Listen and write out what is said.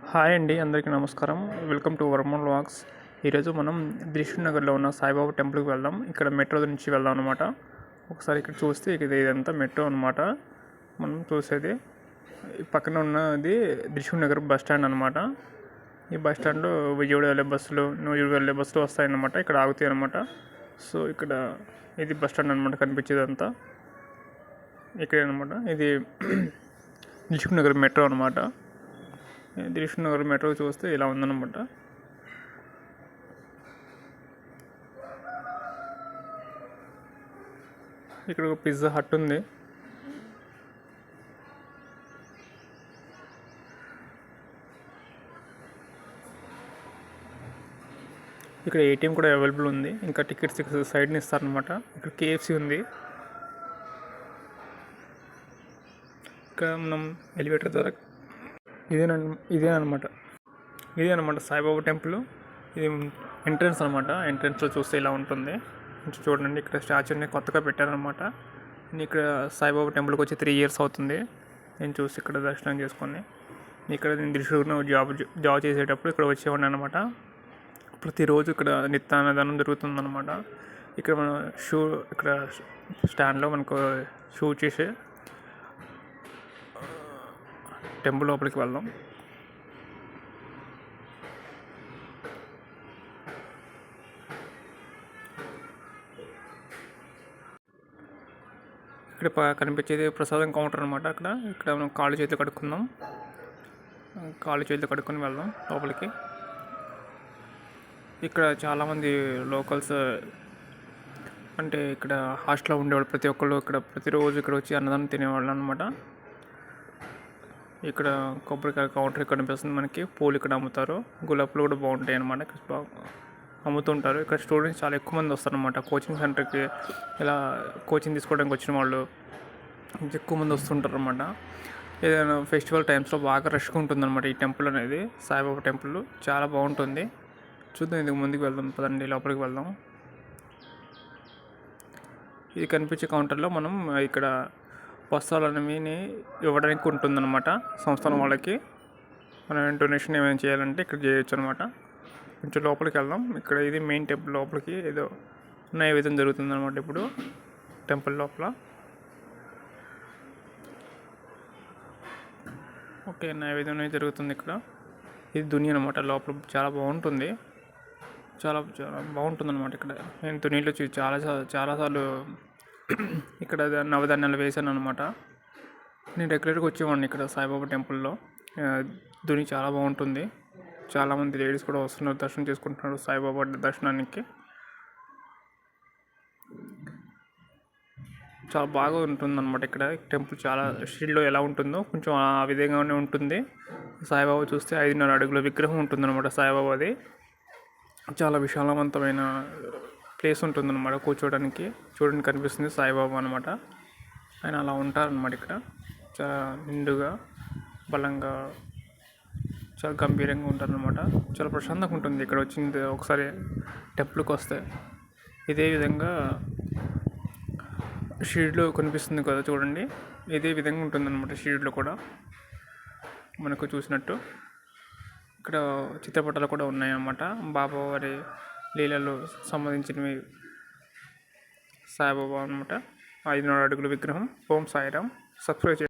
Hi అండి, అందరికీ నమస్కారం. వెల్కమ్ టు వర్మల్ వాక్స్. ఈరోజు మనం దిల్‌సుఖ్ నగర్లో ఉన్న సాయిబాబా టెంపుల్కి వెళ్దాం. ఇక్కడ మెట్రో నుంచి వెళ్దాం అనమాట. ఒకసారి ఇక్కడ చూస్తే ఇదంతా మెట్రో అనమాట. మనం చూసేది పక్కన ఉన్నది దిల్‌సుఖ్ నగర్ బస్ స్టాండ్ అనమాట. ఈ బస్ స్టాండ్లో విజయవాడ వెళ్ళే బస్సులు, నూజివీడు వెళ్ళే బస్సులు వస్తాయన్నమాట. ఇక్కడ ఆగుతాయి అనమాట. సో ఇక్కడ ఇది బస్ స్టాండ్ అనమాట. కనిపించేదంతా ఇక్కడే అనమాట. ఇది దిల్‌సుఖ్ నగర్ మెట్రో అనమాట. దిల్‌సుఖ్ నగర్ మెట్రో చూస్తే ఇలా ఉందన్నమాట. ఇక్కడ ఒక పిజ్జా హట్ ఉంది. ఇక్కడ ఏటీఎం కూడా అవైలబుల్ ఉంది. ఇంకా టికెట్స్ సైడ్ని ఇస్తారనమాట. ఇక్కడ కేఎఫ్సి ఉంది. ఇక్కడ మనం ఎలివేటర్ ద్వారా ఇదే అనమాట సాయిబాబా టెంపుల్. ఇది ఎంట్రన్స్ అనమాట. ఎంట్రన్స్లో చూస్తే ఇలా ఉంటుంది. కొంచెం చూడండి, ఇక్కడ స్టాచ్యూని కొత్తగా పెట్టారనమాట. ఇక్కడ సాయిబాబా టెంపుల్కి వచ్చి 3 years అవుతుంది. నేను చూసి ఇక్కడ దర్శనం చేసుకొని ఇక్కడ నేను దిల్‌సుఖ్లో జాబ్ చేసేటప్పుడు ఇక్కడ వచ్చేవాడిని అనమాట. ప్రతిరోజు ఇక్కడ నిత్యాన్నదానం జరుగుతుందన్నమాట. ఇక్కడ మన ఇక్కడ స్టాండ్లో మనకు షూ చేసి టెంపుల్ లోపలికి వెళ్దాం. ఇక్కడ కనిపించేది ప్రసాదం కౌంటర్ అనమాట. ఇక్కడ మనం కాళ్ళు చేతులు కడుక్కుందాం. కాళ్ళు చేతులు కడుక్కొని వెళ్దాం లోపలికి. ఇక్కడ చాలామంది లోకల్స్ అంటే ఇక్కడ హాస్టల్లో ఉండేవాళ్ళు ప్రతి ఒక్కళ్ళు ప్రతిరోజు ఇక్కడ వచ్చి అన్నదానం తినేవాళ్ళు అనమాట. ఇక్కడ కొబ్బరికాయ కౌంటర్ కనిపిస్తుంది మనకి. పూలు ఇక్కడ అమ్ముతారు. గులాబ్ పూలు కూడా బాగుంటాయి అనమాట. ఇక్కడ అమ్ముతుంటారు. ఇక్కడ స్టూడెంట్స్ చాలా ఎక్కువ మంది వస్తారనమాట. కోచింగ్ సెంటర్కి ఇలా కోచింగ్ తీసుకోవడానికి వచ్చిన వాళ్ళు ఎక్కువ మంది వస్తుంటారు అనమాట. ఏదైనా ఫెస్టివల్ టైమ్స్లో బాగా రష్గా ఉంటుందన్నమాట. ఈ టెంపుల్ అనేది సాయిబాబా టెంపుల్ చాలా బాగుంటుంది. చూద్దాం, ఇందుకు ముందుకు వెళ్దాం. పదండి, లోపలికి వెళ్దాం. ఇది కనిపించే కౌంటర్లో మనం ఇక్కడ వస్త్రాలు అనేవి ఇవ్వడానికి ఉంటుందన్నమాట. సంస్థల వాళ్ళకి మనం డొనేషన్ ఏమైనా చేయాలంటే ఇక్కడ చేయొచ్చు అనమాట. కొంచెం లోపలికి వెళ్దాం. ఇక్కడ ఇది మెయిన్ టెంపుల్. లోపలికి ఏదో నైవేద్యం జరుగుతుందన్నమాట ఇప్పుడు టెంపుల్ లోపల. ఓకే, నైవేద్యం అనేది జరుగుతుంది ఇక్కడ. ఇది దుని అనమాట. లోపల చాలా బాగుంటుంది. చాలా చాలా బాగుంటుంది అనమాట. ఇక్కడ నేను దునిలో చాలాసార్లు ఇక్కడ నవధాన్యాలు వేసాను అనమాట. నేను రెగ్యులర్గా వచ్చేవాడిని ఇక్కడ సాయిబాబా టెంపుల్లో. దుని చాలా బాగుంటుంది. చాలామంది లేడీస్ కూడా వస్తున్నారు, దర్శనం చేసుకుంటున్నారు సాయిబాబా దర్శనానికి. చాలా బాగా ఉంటుందన్నమాట. ఇక్కడ టెంపుల్ చాలా షీల్డ్లో ఎలా ఉంటుందో కొంచెం ఆ విధంగానే ఉంటుంది. సాయిబాబా చూస్తే 5.5 అడుగుల విగ్రహం ఉంటుందన్నమాట సాయిబాబాది. చాలా విశాలవంతమైన ప్లేస్ ఉంటుందన్నమాట కూర్చోవడానికి. చూడండి, కనిపిస్తుంది సాయిబాబా అనమాట. ఆయన అలా ఉంటారనమాట. ఇక్కడ చాలా నిండుగా బలంగా చాలా గంభీరంగా ఉంటారనమాట. చాలా ప్రశాంతంగా ఉంటుంది ఇక్కడ వచ్చింది ఒకసారి టెంపుల్కి వస్తే. ఇదే విధంగా షీడ్లో కనిపిస్తుంది కదా, చూడండి. ఇదే విధంగా ఉంటుందన్నమాట షీడ్లో కూడా మనకు చూసినట్టు. ఇక్కడ చిత్రపటాలు కూడా ఉన్నాయన్నమాట. బాబా వారి లీలలు సంబంధించినవి. సాయిబాబా అనమాట. 5.5 అడుగుల విగ్రహం. ఓం సాయిరామ్. సబ్స్క్రైబ్